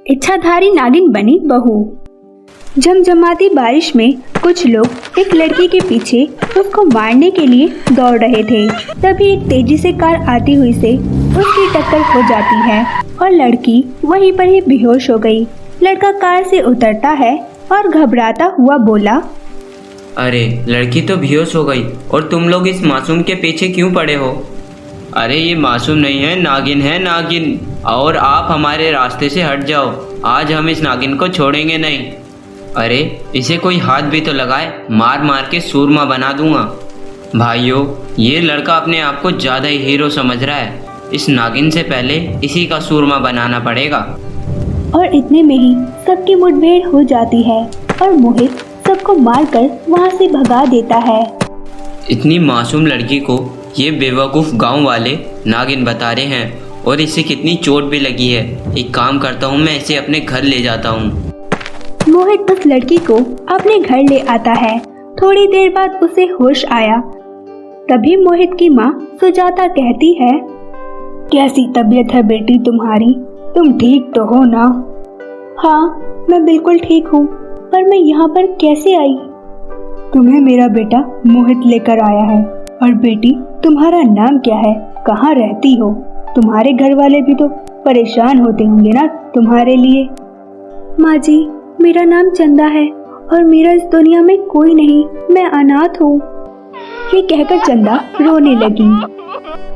इच्छाधारी नागिन बनी बहू। झमझमाती बारिश में कुछ लोग एक लड़की के पीछे उसको मारने के लिए दौड़ रहे थे। तभी एक तेजी से कार आती हुई से उसकी टक्कर हो जाती है और लड़की वहीं पर ही बेहोश हो गई। लड़का कार से उतरता है और घबराता हुआ बोला, अरे लड़की तो बेहोश हो गई और तुम लोग इस मासूम के पीछे क्यों पड़े हो? अरे ये मासूम नहीं है नागिन, और आप हमारे रास्ते से हट जाओ। आज हम इस नागिन को छोड़ेंगे नहीं। अरे इसे कोई हाथ भी तो लगाए, मार मार के सूरमा बना दूंगा। भाइयों, ये लड़का अपने आप को ज़्यादा ही हीरो समझ रहा है। इस नागिन से पहले इसी का सूरमा बनाना पड़ेगा। और इतने में ही सबकी मुठभेड़ हो जाती है और मोहित सबको मारकर वहां से भगा देता है। इतनी मासूम लड़की को ये बेवकूफ़ गांव वाले नागिन बता रहे हैं और इसे कितनी चोट भी लगी है। एक काम करता हूँ, मैं इसे अपने घर ले जाता हूँ। मोहित उस लड़की को अपने घर ले आता है। थोड़ी देर बाद उसे होश आया। तभी मोहित की माँ सुजाता कहती है, कैसी तबीयत है बेटी तुम्हारी? तुम ठीक तो हो ना? हाँ, मैं बिल्कुल ठीक हूँ, पर मैं यहाँ पर कैसे आई? तुम्हें मेरा बेटा मोहित लेकर आया है। और बेटी, तुम्हारा नाम क्या है? कहाँ रहती हो? तुम्हारे घर वाले भी तो परेशान होते होंगे ना तुम्हारे लिए। माँ जी, मेरा नाम चंदा है और मेरा इस दुनिया में कोई नहीं, मैं अनाथ हूँ। ये कहकर चंदा रोने लगी।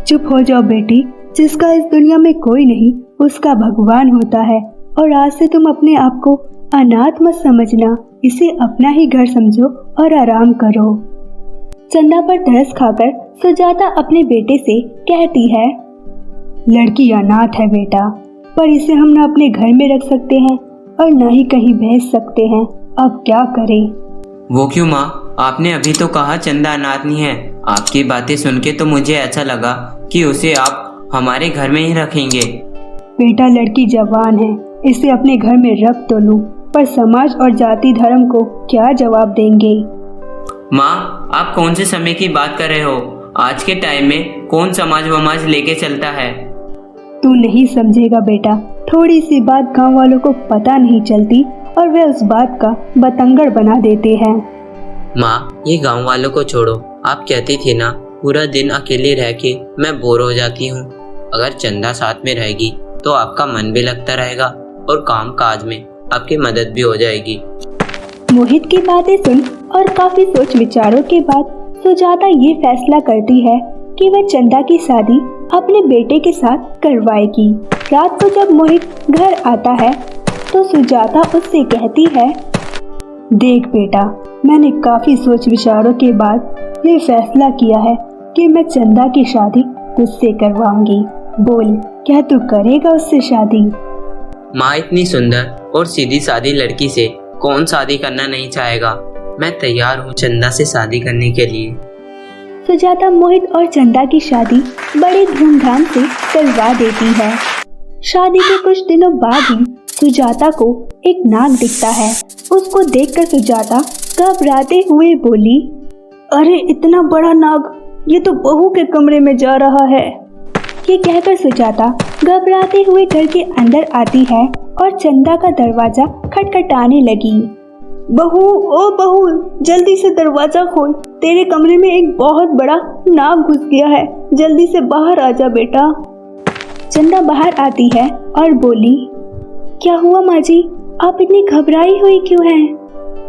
चुप हो जाओ बेटी, जिसका इस दुनिया में कोई नहीं उसका भगवान होता है। और आज से तुम अपने आप को अनाथ मत समझना, इसे अपना ही घर समझो और आराम करो। चंदा पर तरस खाकर सुजाता अपने बेटे से कहती है, लड़की अनाथ है बेटा, पर इसे हम न अपने घर में रख सकते हैं और न ही कहीं भेज सकते हैं। अब क्या करें? वो क्यों माँ? आपने अभी तो कहा चंदा अनाथ नहीं है। आपकी बातें सुन के तो मुझे ऐसा लगा कि उसे आप हमारे घर में ही रखेंगे। बेटा, लड़की जवान है, इसे अपने घर में रख तो लूं, पर समाज और जाति धर्म को क्या जवाब देंगे? माँ, आप कौन से समय की बात कर रहे हो? आज के टाइम में कौन समाज वमाज लेके चलता है? तू नहीं समझेगा बेटा, थोड़ी सी बात गांव वालों को पता नहीं चलती और वे उस बात का बतंगड़ बना देते हैं। माँ, ये गांव वालों को छोड़ो। आप कहती थी ना, पूरा दिन अकेले रह के मैं बोर हो जाती हूँ। अगर चंदा साथ में रहेगी तो आपका मन भी लगता रहेगा और काम काज में आपकी मदद भी हो जाएगी। मोहित की बातें सुन और काफी सोच विचारों के बाद सुजाता ये फैसला करती है कि वह चंदा की शादी अपने बेटे के साथ करवाएगी। रात को जब मोहित घर आता है तो सुजाता उससे कहती है, देख बेटा, मैंने काफी सोच विचारों के बाद ये फैसला किया है कि मैं चंदा की शादी तुझसे करवाऊंगी। बोल, क्या तू करेगा उससे शादी? माँ, इतनी सुंदर और सीधी सादी लड़की से कौन शादी करना नहीं चाहेगा? मैं तैयार हूँ चंदा से शादी करने के लिए। सुजाता मोहित और चंदा की शादी बड़ी धूमधाम से करवा देती है। शादी के कुछ दिनों बाद ही सुजाता को एक नाग दिखता है। उसको देखकर सुजाता घबराते हुए बोली, अरे इतना बड़ा नाग, ये तो बहू के कमरे में जा रहा है। ये कहकर सुजाता घबराते हुए घर के अंदर आती है और चंदा का दरवाजा खटखटाने लगी। बहू, ओ बहू, जल्दी से दरवाजा खोल, तेरे कमरे में एक बहुत बड़ा नाग घुस गया है, जल्दी से बाहर आ जा बेटा। चंदा बाहर आती है और बोली, क्या हुआ माँ जी, आप इतनी घबराई हुई क्यों हैं?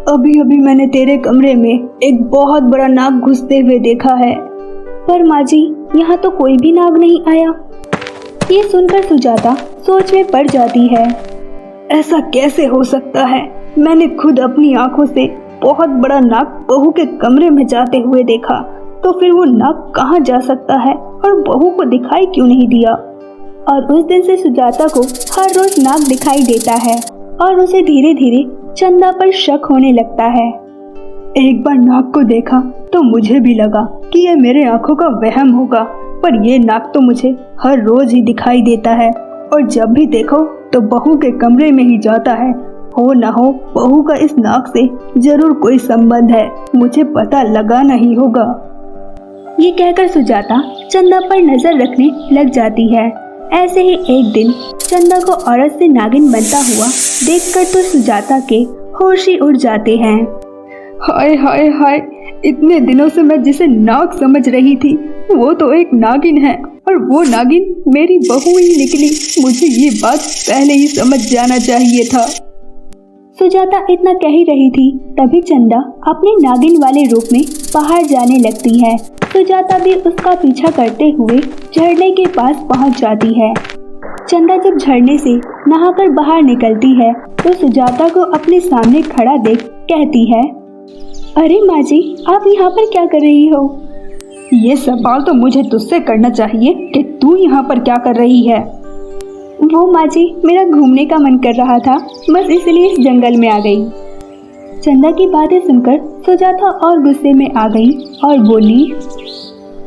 अभी अभी मैंने तेरे कमरे में एक बहुत बड़ा नाग घुसते हुए देखा है। पर माँ जी, यहाँ तो कोई भी नाग नहीं आया। ये सुनकर सुजाता सोच में पड़ जाती है। ऐसा कैसे हो सकता है? मैंने खुद अपनी आंखों से बहुत बड़ा नाग बहू के कमरे में जाते हुए देखा, तो फिर वो नाग कहाँ जा सकता है और बहू को दिखाई क्यों नहीं दिया? और उस दिन से सुजाता को हर रोज नाग दिखाई देता है और उसे धीरे धीरे चंदा पर शक होने लगता है। एक बार नाग को देखा तो मुझे भी लगा कि ये मेरे आंखों का वहम होगा, पर ये नाग तो मुझे हर रोज ही दिखाई देता है और जब भी देखो तो बहू के कमरे में ही जाता है। हो न हो बहू का इस नाग से जरूर कोई संबंध है, मुझे पता लगाना ही होगा। ये कहकर सुजाता चंदा पर नजर रखने लग जाती है। ऐसे ही एक दिन चंदा को औरत से नागिन बनता हुआ देखकर तो सुजाता के होश ही उड़ जाते हैं। हाय हाय हाय, इतने दिनों से मैं जिसे नाग समझ रही थी वो तो एक नागिन है, और वो नागिन मेरी बहू ही निकली। मुझे ये बात पहले ही समझ जाना चाहिए था। सुजाता इतना कह ही रही थी, तभी चंदा अपने नागिन वाले रूप में बाहर जाने लगती है। सुजाता भी उसका पीछा करते हुए झरने के पास पहुंच जाती है। चंदा जब झरने से नहाकर बाहर निकलती है तो सुजाता को अपने सामने खड़ा देख कहती है, अरे माँ जी, आप यहाँ पर क्या कर रही हो? ये सवाल तो मुझे तुझसे करना चाहिए कि तू यहाँ पर क्या कर रही है। वो माँ जी, मेरा घूमने का मन कर रहा था, बस इसलिए इस जंगल में आ गई। चंदा की बातें सुनकर सुजाता और गुस्से में आ गई और बोली,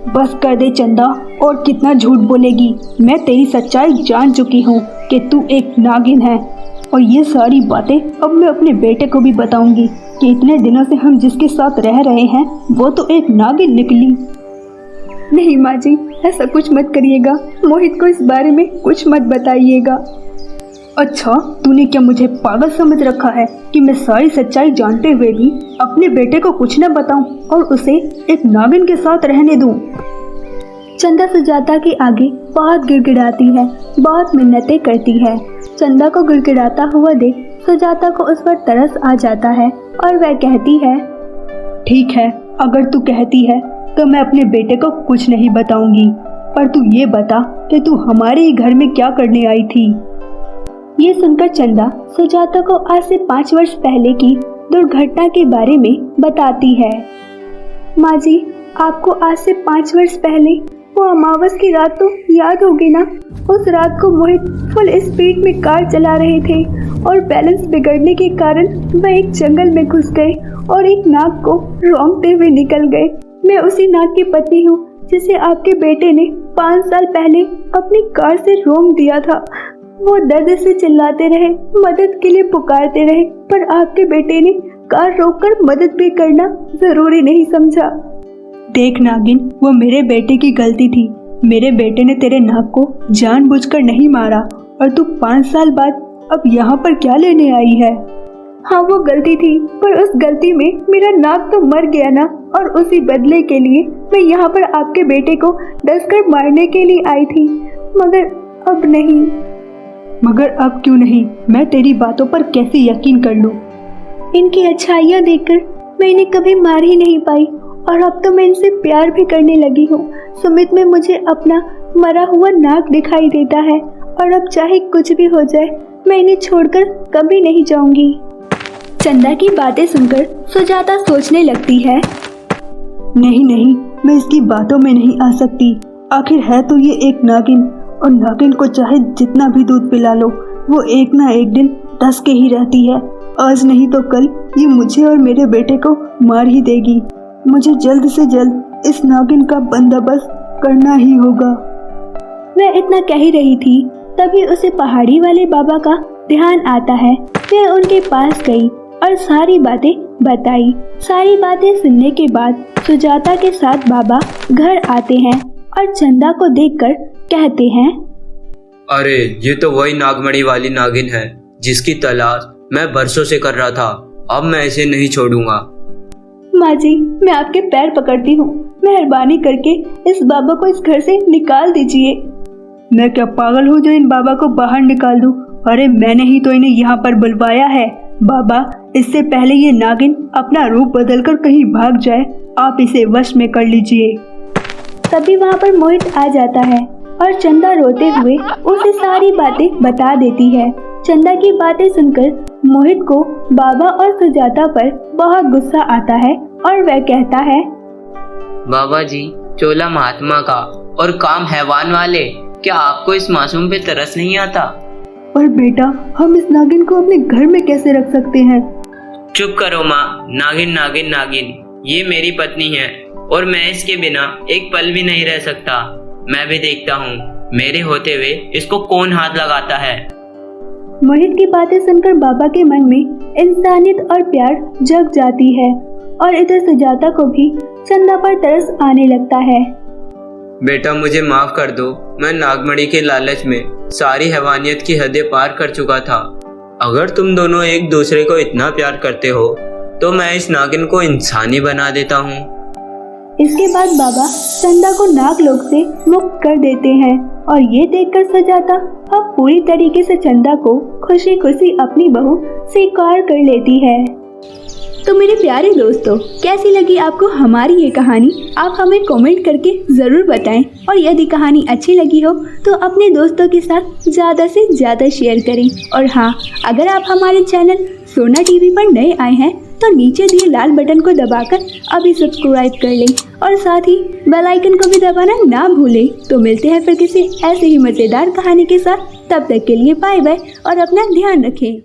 बस कर दे चंदा, और कितना झूठ बोलेगी। मैं तेरी सच्चाई जान चुकी हूँ कि तू एक नागिन है, और ये सारी बातें अब मैं अपने बेटे को भी बताऊंगी कि इतने दिनों से हम जिसके साथ रह रहे हैं वो तो एक नागिन निकली। नहीं माँ जी, ऐसा कुछ मत करिएगा, मोहित को इस बारे में कुछ मत बताइएगा। अच्छा, तूने क्या मुझे पागल समझ रखा है कि मैं सारी सच्चाई जानते हुए भी अपने बेटे को कुछ न बताऊं और उसे एक नागिन के साथ रहने दूं? चंदा सुजाता के आगे बहुत गिड़गिड़ाती है, बहुत मिन्नतें करती है। चंदा को गिड़गिड़ाता हुआ देख सुजाता को उस पर तरस आ जाता है और वह कहती है, ठीक है, अगर तू कहती है तो मैं अपने बेटे को कुछ नहीं बताऊंगी, पर तू ये बता कि तू हमारे ही घर में क्या करने आई थी? ये सुनकर चंदा सुजाता को आज से 5 वर्ष पहले की दुर्घटना के बारे में बताती है। माँ जी, आपको आज से 5 वर्ष पहले वो अमावस की रात तो याद होगी ना? उस रात को मोहित फुल स्पीड में कार चला रहे थे और बैलेंस बिगड़ने के कारण वह एक जंगल में घुस गए और एक नाग को रौंदते हुए निकल गए। मैं उसी नाग की पत्नी हूँ जिसे आपके बेटे ने 5 साल पहले अपनी कार से रौंद दिया था। वो दर्द से चिल्लाते रहे, मदद के लिए पुकारते रहे, पर आपके बेटे ने कार रोककर मदद भी करना जरूरी नहीं समझा। देख नागिन, वो मेरे बेटे की गलती थी। मेरे बेटे ने तेरे नाक को जानबूझकर नहीं मारा, और तू 5 साल बाद अब यहाँ पर क्या लेने आई है? हाँ, वो गलती थी, पर उस गलती में मेरा नाक तो मर गया ना, और उसी बदले के लिए मैं यहाँ पर आपके बेटे को डसकर मारने के लिए आई थी, मगर अब नहीं। मगर अब क्यों नहीं? मैं तेरी बातों पर कैसे यकीन कर लूं? इनकी अच्छाइयाँ देखकर मैं इन्हें कभी मार ही नहीं पाई, और अब तो मैं इनसे प्यार भी करने लगी हूँ। सुमित में मुझे अपना मरा हुआ नाक दिखाई देता है, और अब चाहे कुछ भी हो जाए मैं इन्हें छोड़कर कभी नहीं जाऊंगी। चंदा की बातें सुनकर सुजाता सोचने लगती है, नहीं नहीं, मैं इसकी बातों में नहीं आ सकती। आखिर है तो ये एक नागिन, और नागिन को चाहे जितना भी दूध पिला लो, वो एक ना एक दिन डस के ही रहती है। आज नहीं तो कल ये मुझे और मेरे बेटे को मार ही देगी। मुझे जल्द से जल्द इस नागिन का बंदोबस्त करना ही होगा। वह इतना कह ही रही थी, तभी उसे पहाड़ी वाले बाबा का ध्यान आता है। वह उनके पास गई और सारी बातें बताई। सारी बातें सुनने के बाद सुजाता के साथ बाबा घर आते हैं और चंदा को देखकर कहते हैं, अरे ये तो वही नागमणि वाली नागिन है जिसकी तलाश मैं बरसों से कर रहा था। अब मैं इसे नहीं छोड़ूंगा। माँ जी, मैं आपके पैर पकड़ती हूँ, मेहरबानी करके इस बाबा को इस घर से निकाल दीजिए। मैं क्या पागल हूँ जो इन बाबा को बाहर निकाल दूँ? अरे मैंने ही तो इन्हें यहाँ पर बुलवाया है। बाबा, इससे पहले ये नागिन अपना रूप बदलकर कहीं भाग जाए, आप इसे वश में कर लीजिए। तभी वहाँ पर मोहित आ जाता है और चंदा रोते हुए उसे सारी बातें बता देती है। चंदा की बातें सुनकर मोहित को बाबा और सुजाता पर बहुत गुस्सा आता है और वह कहता है, बाबा जी, चोला महात्मा का और काम हैवान वाले, क्या आपको इस मासूम पे तरस नहीं आता? पर बेटा, हम इस नागिन को अपने घर में कैसे रख सकते हैं? चुप करो माँ। नागिन नागिन नागिन, ये मेरी पत्नी है और मैं इसके बिना एक पल भी नहीं रह सकता। मैं भी देखता हूँ मेरे होते हुए इसको कौन हाथ लगाता है। मोहित की बातें सुनकर बाबा के मन में इंसानियत और प्यार जग जाती है और इधर सुजाता को भी चंदा पर तरस आने लगता है। बेटा मुझे माफ कर दो, मैं नागमणि के लालच में सारी हैवानियत की हदें पार कर चुका था। अगर तुम दोनों एक दूसरे को इतना प्यार करते हो तो मैं इस नागिन को इंसानी बना देता हूँ। इसके बाद बाबा चंदा को नागलोक से मुक्त कर देते हैं और ये देखकर सुजाता अब पूरी तरीके से चंदा को खुशी खुशी अपनी बहू स्वीकार कर लेती है। तो मेरे प्यारे दोस्तों, कैसी लगी आपको हमारी ये कहानी? आप हमें कमेंट करके ज़रूर बताएं और यदि कहानी अच्छी लगी हो तो अपने दोस्तों के साथ ज़्यादा से ज़्यादा शेयर करें। और हाँ, अगर आप हमारे चैनल सोना टीवी पर नए आए हैं तो नीचे दिए लाल बटन को दबाकर अभी सब्सक्राइब कर लें और साथ ही बेल आइकन को भी दबाना ना भूलें। तो मिलते हैं फिर किसी ऐसे ही मज़ेदार कहानी के साथ। तब तक के लिए बाय बाय और अपना ध्यान रखें।